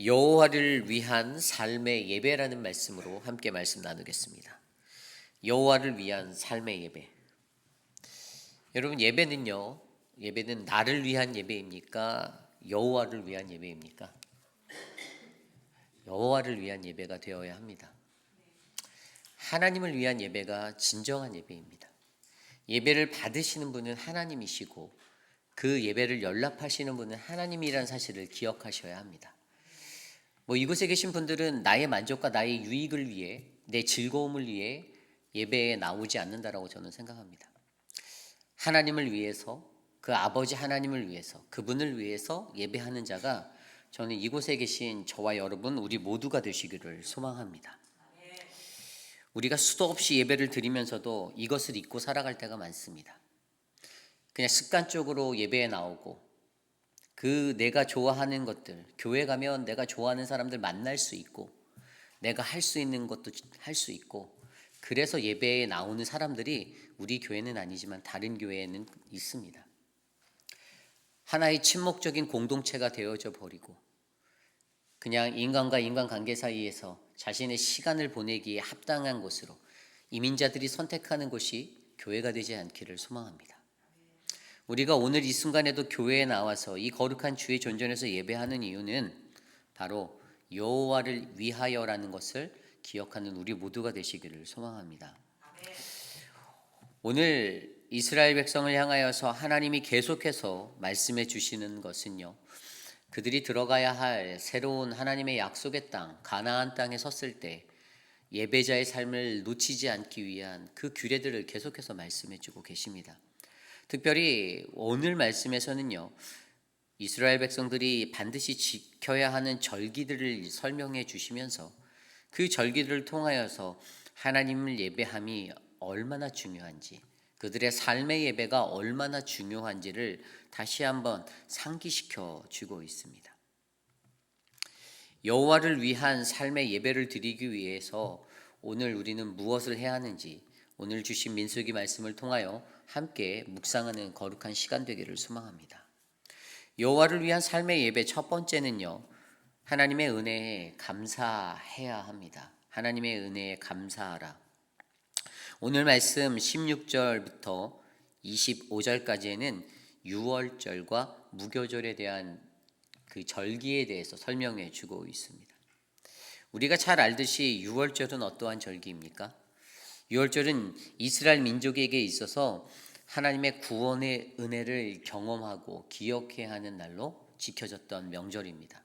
여호와를 위한 삶의 예배라는 말씀으로 함께 말씀 나누겠습니다. 여호와를 위한 삶의 예배. 여러분, 예배는 나를 위한 예배입니까? 여호와를 위한 예배입니까? 여호와를 위한 예배가 되어야 합니다. 하나님을 위한 예배가 진정한 예배입니다. 예배를 받으시는 분은 하나님이시고 그 예배를 연락하시는 분은 하나님이라는 사실을 기억하셔야 합니다. 이곳에 계신 분들은 나의 만족과 나의 유익을 위해, 내 즐거움을 위해 예배에 나오지 않는다라고 저는 생각합니다. 하나님을 위해서, 그 아버지 하나님을 위해서, 그분을 위해서 예배하는 자가 저는 이곳에 계신 저와 여러분 우리 모두가 되시기를 소망합니다. 우리가 수도 없이 예배를 드리면서도 이것을 잊고 살아갈 때가 많습니다. 그냥 습관적으로 예배에 나오고 내가 좋아하는 것들, 교회 가면 내가 좋아하는 사람들 만날 수 있고 내가 할 수 있는 것도 할 수 있고, 그래서 예배에 나오는 사람들이 우리 교회는 아니지만 다른 교회에는 있습니다. 하나의 침묵적인 공동체가 되어져 버리고 그냥 인간과 인간관계 사이에서 자신의 시간을 보내기에 합당한 곳으로 이민자들이 선택하는 곳이 교회가 되지 않기를 소망합니다. 우리가 오늘 이 순간에도 교회에 나와서 이 거룩한 주의 존전에서 예배하는 이유는 바로 여호와를 위하여라는 것을 기억하는 우리 모두가 되시기를 소망합니다. 오늘 이스라엘 백성을 향하여서 하나님이 계속해서 말씀해 주시는 것은요, 그들이 들어가야 할 새로운 하나님의 약속의 땅, 가나안 땅에 섰을 때 예배자의 삶을 놓치지 않기 위한 그 규례들을 계속해서 말씀해 주고 계십니다. 특별히 오늘 말씀에서는요, 이스라엘 백성들이 반드시 지켜야 하는 절기들을 설명해 주시면서 그 절기들을 통하여서 하나님을 예배함이 얼마나 중요한지, 그들의 삶의 예배가 얼마나 중요한지를 다시 한번 상기시켜 주고 있습니다. 여호와를 위한 삶의 예배를 드리기 위해서 오늘 우리는 무엇을 해야 하는지, 오늘 주신 민수기 말씀을 통하여 함께 묵상하는 거룩한 시간 되기를 소망합니다. 여호와를 위한 삶의 예배 첫 번째는요, 하나님의 은혜에 감사해야 합니다. 하나님의 은혜에 감사하라. 오늘 말씀 16절부터 25절까지에는 유월절과 무교절에 대한 그 절기에 대해서 설명해 주고 있습니다. 우리가 잘 알듯이 유월절은 어떠한 절기입니까? 유월절은 이스라엘 민족에게 있어서 하나님의 구원의 은혜를 경험하고 기억해야 하는 날로 지켜졌던 명절입니다.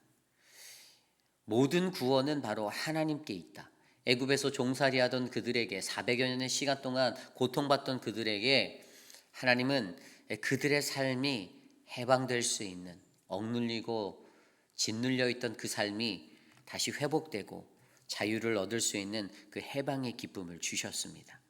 모든 구원은 바로 하나님께 있다. 애굽에서 종살이하던 그들에게 400여 년의 시간 동안 고통받던 그들에게 하나님은 그들의 삶이 해방될 수 있는, 억눌리고 짓눌려 있던 그 삶이 다시 회복되고 자유를 얻을 수 있는 그 해방의 기쁨을 주셨습니다.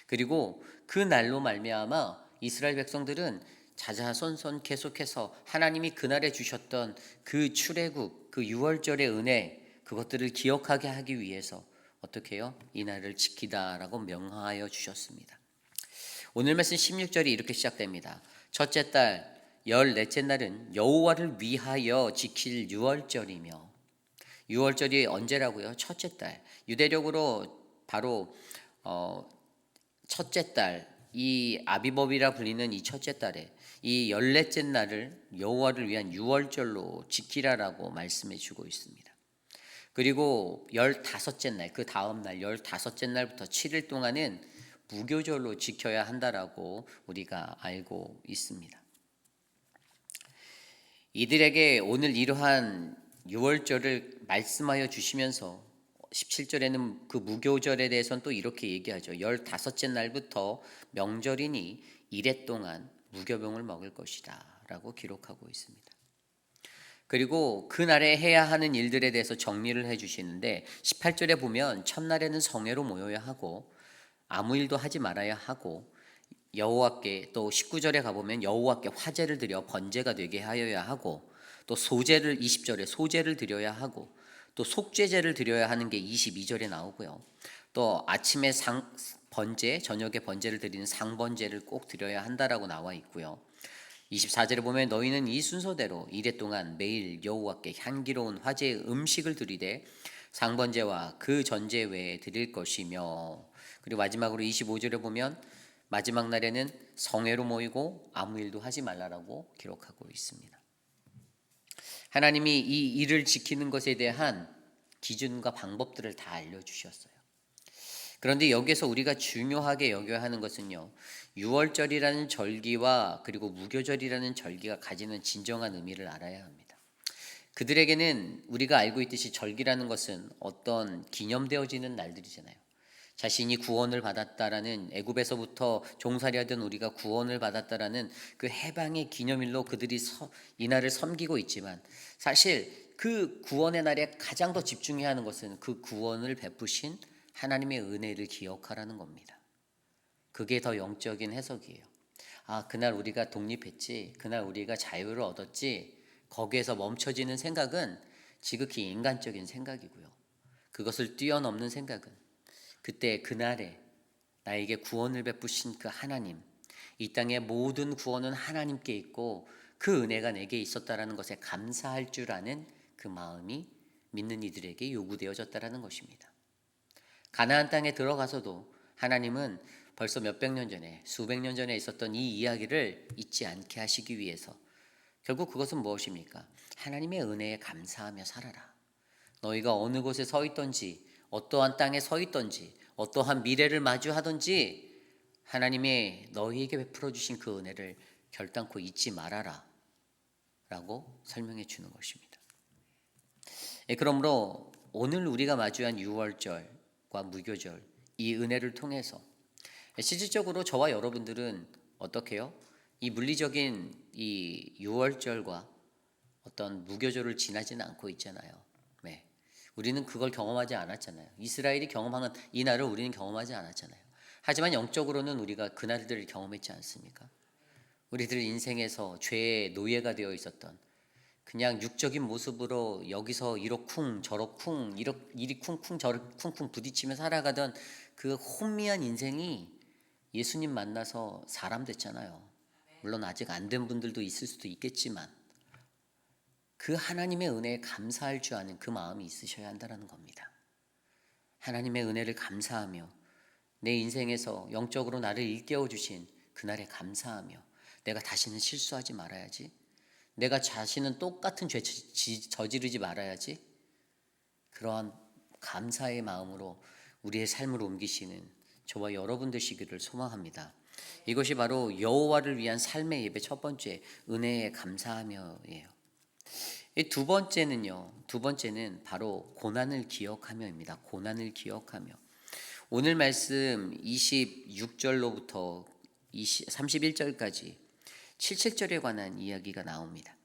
그리고 그 날로 말미암아 이스라엘 백성들은 자자손손 계속해서 하나님이 그날에 주셨던 그 출애굽, 그 유월절의 은혜, 그것들을 기억하게 하기 위해서 어떻게 해요? 이 날을 지키다라고 명하여 주셨습니다. 오늘 말씀 16절이 이렇게 시작됩니다. 첫째 달 14째 날은 여호와를 위하여 지킬 유월절이며, 유월절이 언제라고요? 첫째 달. 유대력으로 바로 첫째 달, 이 아비법이라 불리는 이 첫째 달에 이 14째 날을 여호와를 위한 유월절로 지키라라고 말씀해 주고 있습니다. 그리고 15째 날, 그 다음 날 15째 날부터 7일 동안은 무교절로 지켜야 한다라고 우리가 알고 있습니다. 이들에게 오늘 이러한 유월절을 말씀하여 주시면서 17절에는 그 무교절에 대해서는 또 이렇게 얘기하죠. 15째 날부터 명절이니 이래 동안 무교병을 먹을 것이다 라고 기록하고 있습니다. 그리고 그날에 해야 하는 일들에 대해서 정리를 해주시는데 18절에 보면 첫날에는 성회로 모여야 하고 아무 일도 하지 말아야 하고, 여호와께, 또 19절에 가보면 여호와께 화제를 드려 번제가 되게 하여야 하고, 또 소제를 20절에 소제를 드려야 하고, 또 속죄제를 드려야 하는 게 22절에 나오고요. 또 아침에 번제, 저녁에 번제를 드리는 상번제를 꼭 드려야 한다라고 나와 있고요. 24절에 보면 너희는 이 순서대로 이레 동안 매일 여호와께 향기로운 화제의 음식을 드리되 상번제와 그 전제 외에 드릴 것이며, 그리고 마지막으로 25절에 보면 마지막 날에는 성회로 모이고 아무 일도 하지 말라라고 기록하고 있습니다. 하나님이 이 일을 지키는 것에 대한 기준과 방법들을 다 알려주셨어요. 그런데 여기서 우리가 중요하게 여겨야 하는 것은요, 유월절이라는 절기와 그리고 무교절이라는 절기가 가지는 진정한 의미를 알아야 합니다. 그들에게는 우리가 알고 있듯이 절기라는 것은 어떤 기념되어지는 날들이잖아요. 자신이 구원을 받았다라는, 애굽에서부터 종살이하던 우리가 구원을 받았다라는 그 해방의 기념일로 그들이 이 날을 섬기고 있지만, 사실 그 구원의 날에 가장 더 집중해야 하는 것은 그 구원을 베푸신 하나님의 은혜를 기억하라는 겁니다. 그게 더 영적인 해석이에요. 아, 그날 우리가 독립했지, 그날 우리가 자유를 얻었지, 거기에서 멈춰지는 생각은 지극히 인간적인 생각이고요. 그것을 뛰어넘는 생각은 그때 그날에 나에게 구원을 베푸신 그 하나님, 이 땅의 모든 구원은 하나님께 있고 그 은혜가 내게 있었다라는 것에 감사할 줄 아는 그 마음이 믿는 이들에게 요구되어졌다라는 것입니다. 가나안 땅에 들어가서도 하나님은 벌써 몇백 년 전에, 수백 년 전에 있었던 이 이야기를 잊지 않게 하시기 위해서 결국 그것은 무엇입니까? 하나님의 은혜에 감사하며 살아라. 너희가 어느 곳에 서 있던지, 어떠한 땅에 서 있던지, 어떠한 미래를 마주하던지 하나님의 너희에게 베풀어 주신 그 은혜를 결단코 잊지 말아라 라고 설명해 주는 것입니다. 그러므로 오늘 우리가 마주한 유월절과 무교절, 이 은혜를 통해서 실질적으로 저와 여러분들은 어떻게 해요? 이 물리적인 이 유월절과 어떤 무교절을 지나지는 않고 있잖아요. 네. 우리는 그걸 경험하지 않았잖아요. 이스라엘이 경험하는 이 날을 우리는 경험하지 않았잖아요. 하지만 영적으로는 우리가 그 날들을 경험했지 않습니까? 우리들 인생에서 죄의 노예가 되어 있었던, 그냥 육적인 모습으로 여기서 이러 쿵 저러 쿵 이리 쿵쿵 저리 쿵쿵 부딪히며 살아가던 그 혼미한 인생이 예수님 만나서 사람 됐잖아요. 물론 아직 안 된 분들도 있을 수도 있겠지만 그 하나님의 은혜에 감사할 줄 아는 그 마음이 있으셔야 한다는 겁니다. 하나님의 은혜를 감사하며 내 인생에서 영적으로 나를 일깨워 주신 그날에 감사하며 내가 다시는 실수하지 말아야지, 내가 자신은 똑같은 죄 저지르지 말아야지, 그러한 감사의 마음으로 우리의 삶을 옮기시는 저와 여러분 되시기를 소망합니다. 이것이 바로 여호와를 위한 삶의 예배 첫 번째, 은혜에 감사하며예요. 이 두 번째는 바로 고난을 기억하며입니다. 고난을 기억하며. 오늘 말씀 26절로부터 31절까지 77절에 관한 이야기가 나옵니다.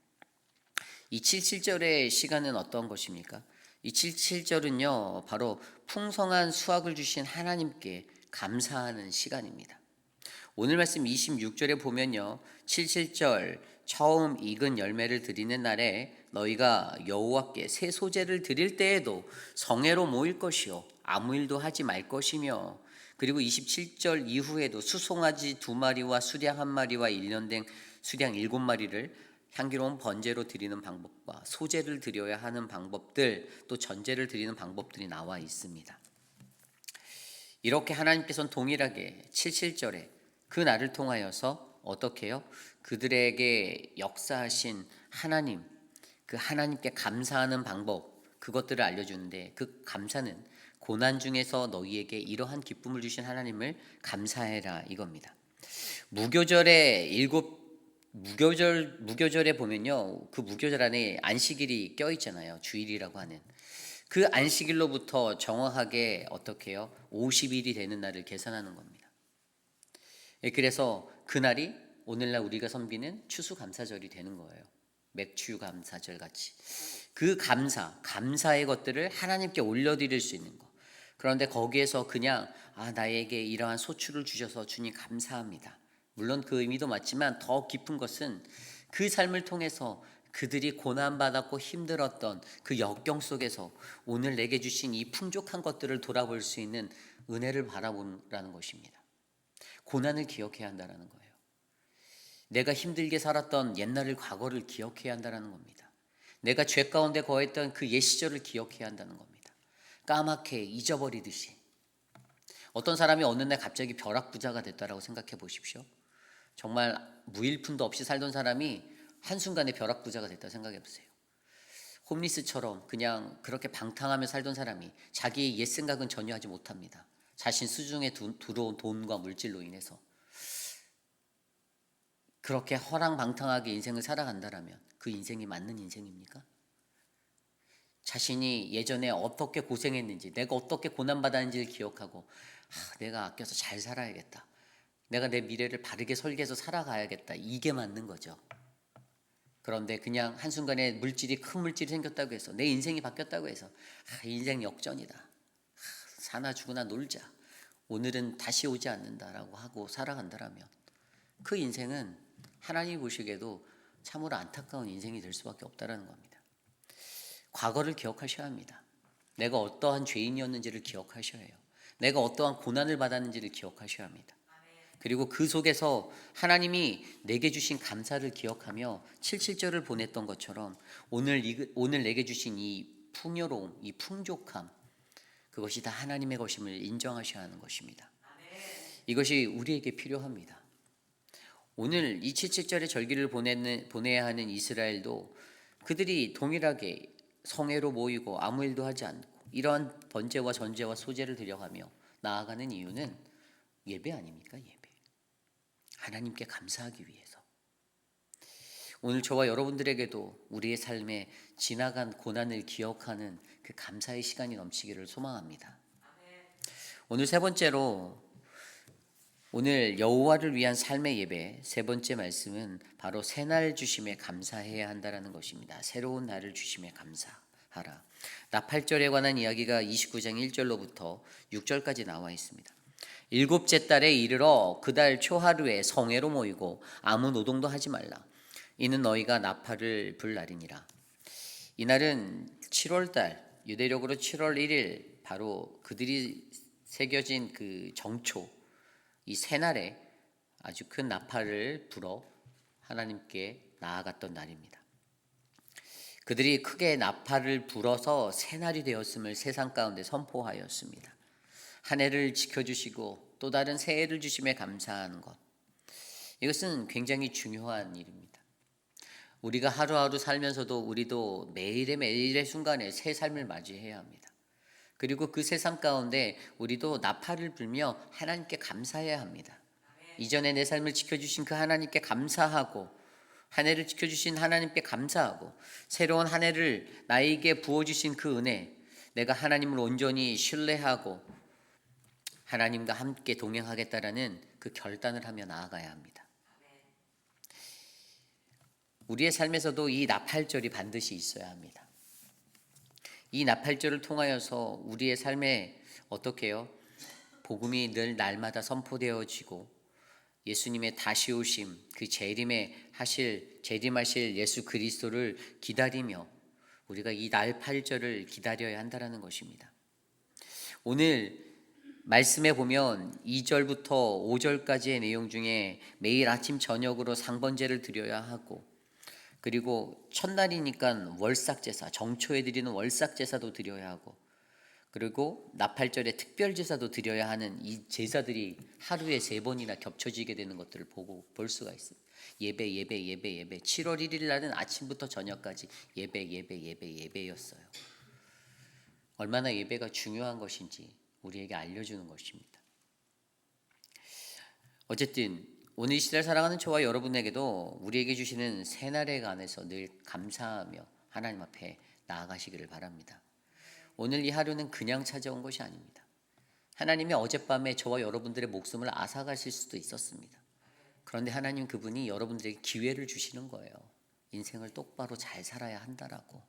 이 77절의 시간은 어떤 것입니까? 이 77절은요, 바로 풍성한 수확을 주신 하나님께 감사하는 시간입니다. 오늘 말씀 26절에 보면요, 77절 처음 익은 열매를 드리는 날에 너희가 여호와께 새 소재를 드릴 때에도 성회로 모일 것이요 아무 일도 하지 말 것이며, 그리고 27절 이후에도 수송아지 2마리와 수량 1마리와 1년 된 수량 7마리를 향기로운 번제로 드리는 방법과 소제를 드려야 하는 방법들, 또 전제를 드리는 방법들이 나와 있습니다. 이렇게 하나님께서는 동일하게 77절에 그 날을 통하여서 어떻게 해요? 그들에게 역사하신 하나님, 그 하나님께 감사하는 방법, 그것들을 알려주는데, 그 감사는 고난 중에서 너희에게 이러한 기쁨을 주신 하나님을 감사해라 이겁니다. 무교절에 보면요, 그 무교절 안에 안식일이 껴 있잖아요. 주일이라고 하는 그 안식일로부터 정확하게 어떻게 해요? 50일이 되는 날을 계산하는 겁니다. 그래서 그날이 오늘날 우리가 섬기는 추수감사절이 되는 거예요. 맥추감사절 같이 그 감사의 것들을 하나님께 올려드릴 수 있는 것. 그런데 거기에서 그냥 나에게 이러한 소출을 주셔서 주님 감사합니다, 물론 그 의미도 맞지만 더 깊은 것은 그 삶을 통해서 그들이 고난받았고 힘들었던 그 역경 속에서 오늘 내게 주신 이 풍족한 것들을 돌아볼 수 있는 은혜를 바라보라는 것입니다. 고난을 기억해야 한다는 거예요. 내가 힘들게 살았던 옛날을 과거를 기억해야 한다는 겁니다. 내가 죄 가운데 거했던 그 옛 시절을 기억해야 한다는 겁니다. 까맣게 잊어버리듯이. 어떤 사람이 어느 날 갑자기 벼락부자가 됐다라고 생각해 보십시오. 정말 무일푼도 없이 살던 사람이 한순간에 벼락부자가 됐다 생각해 보세요. 홈리스처럼 그냥 그렇게 방탕하며 살던 사람이 자기의 옛 생각은 전혀 하지 못합니다. 자신 수중에 들어온 돈과 물질로 인해서. 그렇게 허랑방탕하게 인생을 살아간다면 그 인생이 맞는 인생입니까? 자신이 예전에 어떻게 고생했는지, 내가 어떻게 고난받았는지를 기억하고 내가 아껴서 잘 살아야겠다. 내가 내 미래를 바르게 설계해서 살아가야겠다. 이게 맞는 거죠. 그런데 그냥 한순간에 큰 물질이 생겼다고 해서 내 인생이 바뀌었다고 해서 인생 역전이다. 사나 죽으나 놀자. 오늘은 다시 오지 않는다라고 하고 살아간다면 그 인생은 하나님이 보시기에도 참으로 안타까운 인생이 될 수밖에 없다는 겁니다. 과거를 기억하셔야 합니다. 내가 어떠한 죄인이었는지를 기억하셔야 해요. 내가 어떠한 고난을 받았는지를 기억하셔야 합니다. 그리고 그 속에서 하나님이 내게 주신 감사를 기억하며 77절을 보냈던 것처럼 오늘 내게 주신 이 풍요로움, 이 풍족함, 그것이 다 하나님의 것임을 인정하셔야 하는 것입니다. 이것이 우리에게 필요합니다. 오늘 이 77절의 절기를 보내야 하는 이스라엘도 그들이 동일하게 성회로 모이고 아무 일도 하지 않고 이러한 번제와 전제와 소제를 드려가며 나아가는 이유는 예배 아닙니까? 예배. 하나님께 감사하기 위해서. 오늘 저와 여러분들에게도 우리의 삶에 지나간 고난을 기억하는 그 감사의 시간이 넘치기를 소망합니다. 오늘 세 번째로 오늘 여호와를 위한 삶의 예배 세 번째 말씀은 바로 새날 주심에 감사해야 한다라는 것입니다. 새로운 날을 주심에 감사하라. 나팔절에 관한 이야기가 29장 1절로부터 6절까지 나와 있습니다. 일곱째 달에 이르러 그 달 초하루에 성회로 모이고 아무 노동도 하지 말라. 이는 너희가 나팔을 불 날이니라. 이날은 7월달 유대력으로 7월 1일 바로 그들이 새겨진 그 정초 이 새날에 아주 큰 나팔을 불어 하나님께 나아갔던 날입니다. 그들이 크게 나팔을 불어서 새날이 되었음을 세상 가운데 선포하였습니다. 한 해를 지켜주시고 또 다른 새해를 주심에 감사하는 것. 이것은 굉장히 중요한 일입니다. 우리가 하루하루 살면서도 우리도 매일의 순간에 새 삶을 맞이해야 합니다. 그리고 그 세상 가운데 우리도 나팔을 불며 하나님께 감사해야 합니다. 이전에 내 삶을 지켜주신 그 하나님께 감사하고 한 해를 지켜주신 하나님께 감사하고 새로운 한 해를 나에게 부어주신 그 은혜 내가 하나님을 온전히 신뢰하고 하나님과 함께 동행하겠다라는 그 결단을 하며 나아가야 합니다. 우리의 삶에서도 이 나팔절이 반드시 있어야 합니다. 이 나팔절을 통하여서 우리의 삶에 어떻게 해요? 복음이 늘 날마다 선포되어지고 예수님의 다시 오심, 그 재림하실 예수 그리스도를 기다리며 우리가 이 나팔절을 기다려야 한다는 것입니다. 오늘 말씀에 보면 2절부터 5절까지의 내용 중에 매일 아침 저녁으로 상번제를 드려야 하고 그리고 첫날이니까 월삭제사, 정초에 드리는 월삭제사도 드려야 하고 그리고 나팔절에 특별제사도 드려야 하는 이 제사들이 하루에 3번이나 겹쳐지게 되는 것들을 볼 수가 있습니다. 예배 7월 1일 날은 아침부터 저녁까지 예배였어요. 얼마나 예배가 중요한 것인지 우리에게 알려주는 것입니다. 어쨌든 오늘 이 시대를 살아가는 저와 여러분에게도 우리에게 주시는 새날에 관해서 늘 감사하며 하나님 앞에 나아가시기를 바랍니다. 오늘 이 하루는 그냥 찾아온 것이 아닙니다. 하나님이 어젯밤에 저와 여러분들의 목숨을 앗아가실 수도 있었습니다. 그런데 하나님 그분이 여러분들에게 기회를 주시는 거예요. 인생을 똑바로 잘 살아야 한다라고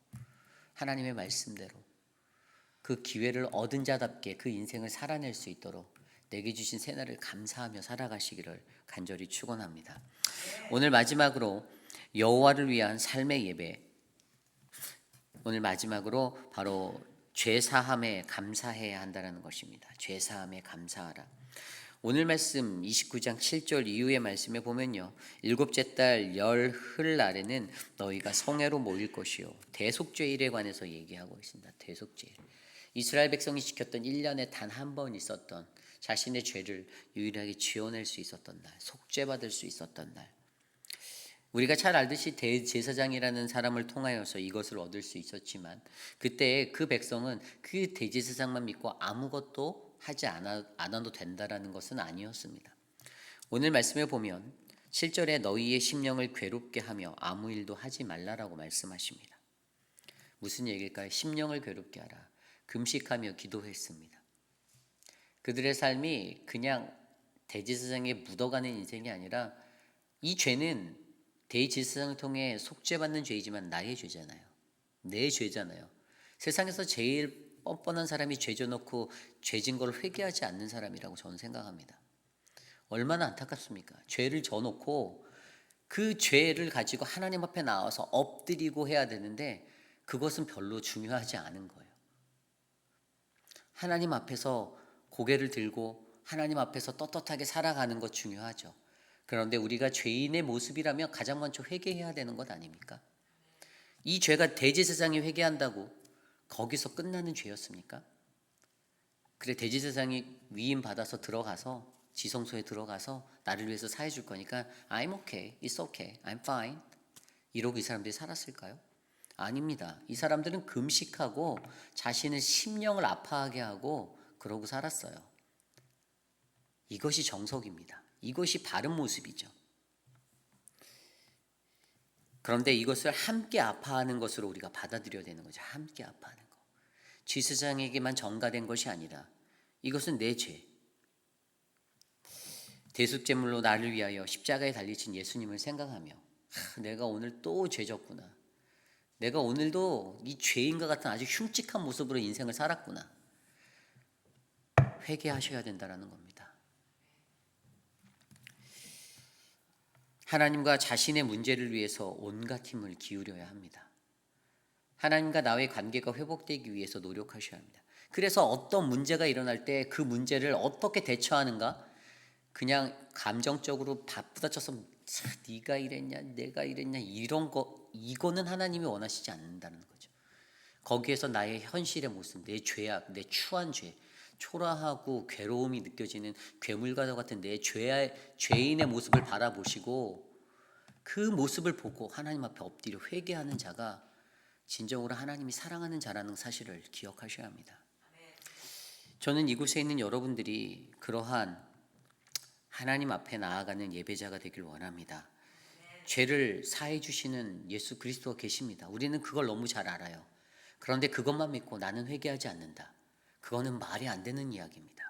하나님의 말씀대로 그 기회를 얻은 자답게 그 인생을 살아낼 수 있도록 내게 주신 새날을 감사하며 살아가시기를 간절히 축원합니다. 오늘 마지막으로 여호와를 위한 삶의 예배. 오늘 마지막으로 바로 죄 사함에 감사해야 한다는 것입니다. 죄 사함에 감사하라. 오늘 말씀 29장 7절 이후의 말씀에 보면요. 일곱째 달 열흘 날에는 너희가 성회로 모일 것이요. 대속죄일에 관해서 얘기하고 있습니다. 대속죄일. 이스라엘 백성이 지켰던 1년에 단 한 번 있었던 자신의 죄를 유일하게 지어낼 수 있었던 날, 속죄받을 수 있었던 날. 우리가 잘 알듯이 대제사장이라는 사람을 통하여서 이것을 얻을 수 있었지만 그때 그 백성은 그 대제사장만 믿고 아무것도 하지 않아도 된다라는 것은 아니었습니다. 오늘 말씀에 보면 7절에 너희의 심령을 괴롭게 하며 아무 일도 하지 말라라고 말씀하십니다. 무슨 얘기일까요? 심령을 괴롭게 하라. 금식하며 기도했습니다. 그들의 삶이 그냥 대제사장에 묻어가는 인생이 아니라 이 죄는 대제사장을 통해 속죄받는 죄이지만 나의 죄잖아요. 내 죄잖아요. 세상에서 제일 뻔뻔한 사람이 죄 져놓고 죄진 걸 회개하지 않는 사람이라고 저는 생각합니다. 얼마나 안타깝습니까? 죄를 져놓고 그 죄를 가지고 하나님 앞에 나와서 엎드리고 해야 되는데 그것은 별로 중요하지 않은 거예요. 하나님 앞에서 고개를 들고 하나님 앞에서 떳떳하게 살아가는 것 중요하죠. 그런데 우리가 죄인의 모습이라면 가장 먼저 회개해야 되는 것 아닙니까? 이 죄가 대제사장이 회개한다고 거기서 끝나는 죄였습니까? 그래 대제사장이 위임 받아서 들어가서 지성소에 들어가서 나를 위해서 사해 줄 거니까 I'm okay, it's okay, I'm fine 이러고 이 사람들이 살았을까요? 아닙니다. 이 사람들은 금식하고 자신의 심령을 아파하게 하고 그러고 살았어요. 이것이 정석입니다. 이것이 바른 모습이죠. 그런데 이것을 함께 아파하는 것으로 우리가 받아들여야 되는 거죠. 함께 아파하는 거. 제사장에게만 전가된 것이 아니라 이것은 내 죄. 대속제물로 나를 위하여 십자가에 달리신 예수님을 생각하며 내가 오늘 또 죄졌구나. 내가 오늘도 이 죄인과 같은 아주 흉측한 모습으로 인생을 살았구나. 회개하셔야 된다는 겁니다. 하나님과 자신의 문제를 위해서 온갖 힘을 기울여야 합니다. 하나님과 나의 관계가 회복되기 위해서 노력하셔야 합니다. 그래서 어떤 문제가 일어날 때 그 문제를 어떻게 대처하는가? 그냥 감정적으로 바쁘다쳐서 네가 이랬냐 내가 이랬냐 이런 거 이거는 하나님이 원하시지 않는다는 거죠. 거기에서 나의 현실의 모습, 내 죄악, 내 추한 죄, 초라하고 괴로움이 느껴지는 괴물과도 같은 내 죄인의 모습을 바라보시고 그 모습을 보고 하나님 앞에 엎드려 회개하는 자가 진정으로 하나님이 사랑하는 자라는 사실을 기억하셔야 합니다. 저는 이곳에 있는 여러분들이 그러한 하나님 앞에 나아가는 예배자가 되길 원합니다. 죄를 사해 주시는 예수 그리스도가 계십니다. 우리는 그걸 너무 잘 알아요. 그런데 그것만 믿고 나는 회개하지 않는다. 그거는 말이 안 되는 이야기입니다.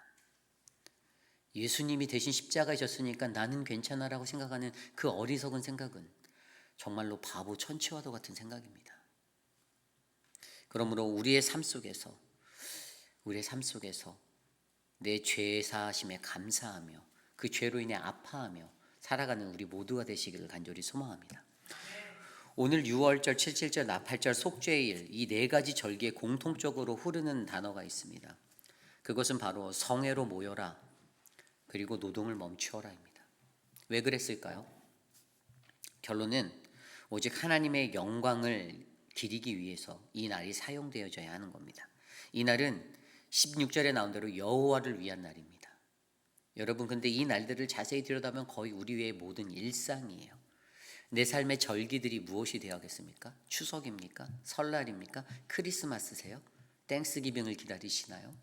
예수님이 대신 십자가에 졌으니까 나는 괜찮아라고 생각하는 그 어리석은 생각은 정말로 바보 천치와도 같은 생각입니다. 그러므로 우리의 삶 속에서 내 죄 사하심에 감사하며 그 죄로 인해 아파하며 살아가는 우리 모두가 되시기를 간절히 소망합니다. 오늘 6월절, 77절, 나팔절, 속죄일 이 네 가지 절기에 공통적으로 흐르는 단어가 있습니다. 그것은 바로 성회로 모여라 그리고 노동을 멈추어라입니다. 왜 그랬을까요? 결론은 오직 하나님의 영광을 기리기 위해서 이 날이 사용되어져야 하는 겁니다. 이 날은 16절에 나온 대로 여호와를 위한 날입니다. 여러분 근데 이 날들을 자세히 들여다보면 거의 우리의 모든 일상이에요. 내 삶의 절기들이 무엇이 되어야겠습니까? 추석입니까? 설날입니까? 크리스마스세요? 땡스기빙을 기다리시나요?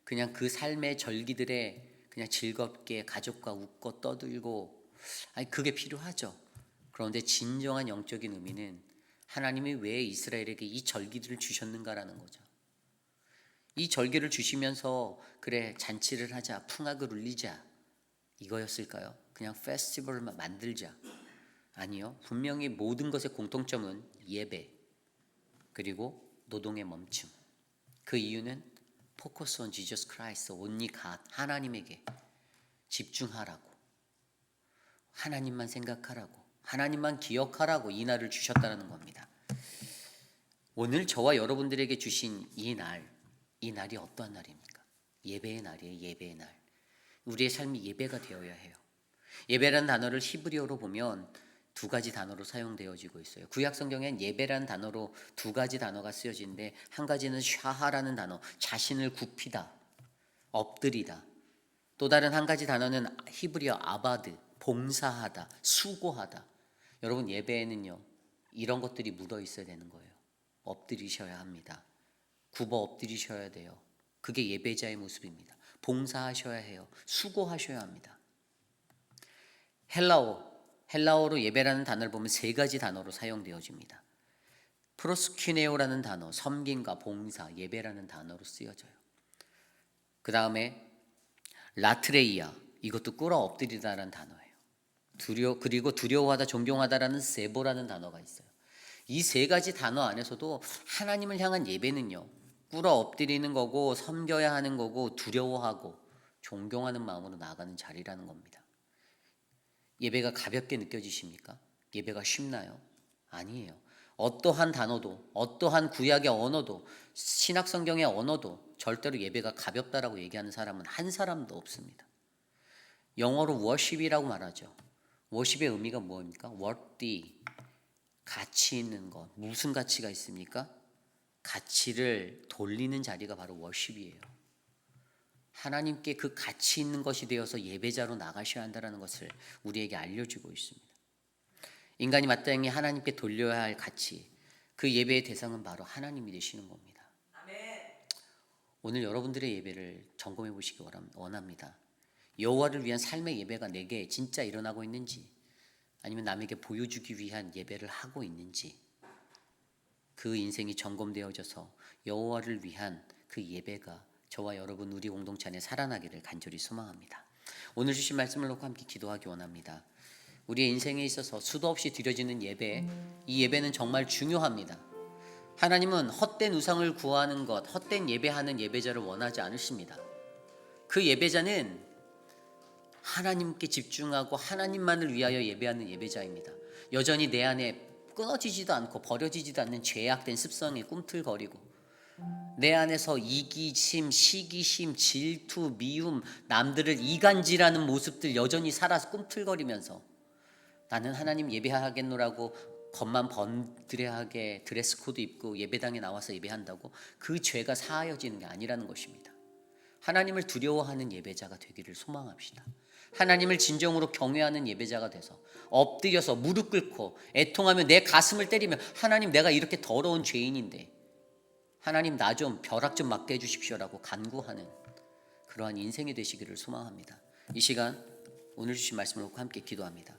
그냥 그 삶의 절기들에 그냥 즐겁게 가족과 웃고 떠들고 그게 필요하죠. 그런데 진정한 영적인 의미는 하나님이 왜 이스라엘에게 이 절기들을 주셨는가라는 거죠. 이 절기를 주시면서 그래 잔치를 하자 풍악을 울리자 이거였을까요? 그냥 페스티벌만 만들자. 아니요. 분명히 모든 것의 공통점은 예배 그리고 노동의 멈춤. 그 이유는 Focus on Jesus Christ, only God, 하나님에게 집중하라고 하나님만 생각하라고 하나님만 기억하라고 이 날을 주셨다는 겁니다. 오늘 저와 여러분들에게 주신 이 날이 어떠한 날입니까? 예배의 날이에요. 예배의 날. 우리의 삶이 예배가 되어야 해요. 예배라는 단어를 히브리어로 보면 두 가지 단어로 사용되어지고 있어요. 구약 성경엔 예배라는 단어로 두 가지 단어가 쓰여지는데, 한 가지는 샤하라는 단어, 자신을 굽히다, 엎드리다. 또 다른 한 가지 단어는 히브리어 아바드, 봉사하다, 수고하다. 여러분, 예배에는요, 이런 것들이 묻어 있어야 되는 거예요. 엎드리셔야 합니다. 굽어 엎드리셔야 돼요. 그게 예배자의 모습입니다. 봉사하셔야 해요. 수고하셔야 합니다. 헬라어로 예배라는 단어를 보면 세 가지 단어로 사용되어집니다. 프로스키네오라는 단어, 섬김과 봉사, 예배라는 단어로 쓰여져요. 그 다음에 라트레이아, 이것도 꿇어 엎드리다라는 단어예요. 그리고 두려워하다, 존경하다라는 세보라는 단어가 있어요. 이 세 가지 단어 안에서도 하나님을 향한 예배는요, 꿇어 엎드리는 거고, 섬겨야 하는 거고, 두려워하고 존경하는 마음으로 나아가는 자리라는 겁니다. 예배가 가볍게 느껴지십니까? 예배가 쉽나요? 아니에요. 어떠한 단어도, 어떠한 구약의 언어도, 신약 성경의 언어도 절대로 예배가 가볍다라고 얘기하는 사람은 한 사람도 없습니다. 영어로 worship이라고 말하죠. worship의 의미가 뭡니까? worthy, 가치 있는 것. 무슨 가치가 있습니까? 가치를 돌리는 자리가 바로 worship이에요. 하나님께 그 가치 있는 것이 되어서 예배자로 나가셔야 한다는 것을 우리에게 알려주고 있습니다. 인간이 마땅히 하나님께 돌려야 할 가치, 그 예배의 대상은 바로 하나님이 되시는 겁니다. 오늘 여러분들의 예배를 점검해 보시기 원합니다. 여호와를 위한 삶의 예배가 내게 진짜 일어나고 있는지, 아니면 남에게 보여주기 위한 예배를 하고 있는지, 그 인생이 점검되어져서 여호와를 위한 그 예배가 저와 여러분, 우리 공동체 안에 살아나기를 간절히 소망합니다. 오늘 주신 말씀을 놓고 함께 기도하기 원합니다. 우리의 인생에 있어서 수도 없이 드려지는 예배, 이 예배는 정말 중요합니다. 하나님은 헛된 우상을 구하는 것, 헛된 예배하는 예배자를 원하지 않으십니다. 그 예배자는 하나님께 집중하고 하나님만을 위하여 예배하는 예배자입니다. 여전히 내 안에 끊어지지도 않고 버려지지도 않는 죄악된 습성에 꿈틀거리고, 내 안에서 이기심, 시기심, 질투, 미움, 남들을 이간질하는 모습들 여전히 살아서 꿈틀거리면서 나는 하나님 예배하겠노라고 겉만 번드레하게 드레스 코드 입고 예배당에 나와서 예배한다고 그 죄가 사하여지는 게 아니라는 것입니다. 하나님을 두려워하는 예배자가 되기를 소망합시다. 하나님을 진정으로 경외하는 예배자가 돼서 엎드려서 무릎 꿇고 애통하며 내 가슴을 때리며, 하나님, 내가 이렇게 더러운 죄인인데 하나님, 나 좀 벼락 좀 맞게 해주십시오라고 간구하는 그러한 인생이 되시기를 소망합니다. 이 시간 오늘 주신 말씀을 놓고 함께 기도합니다.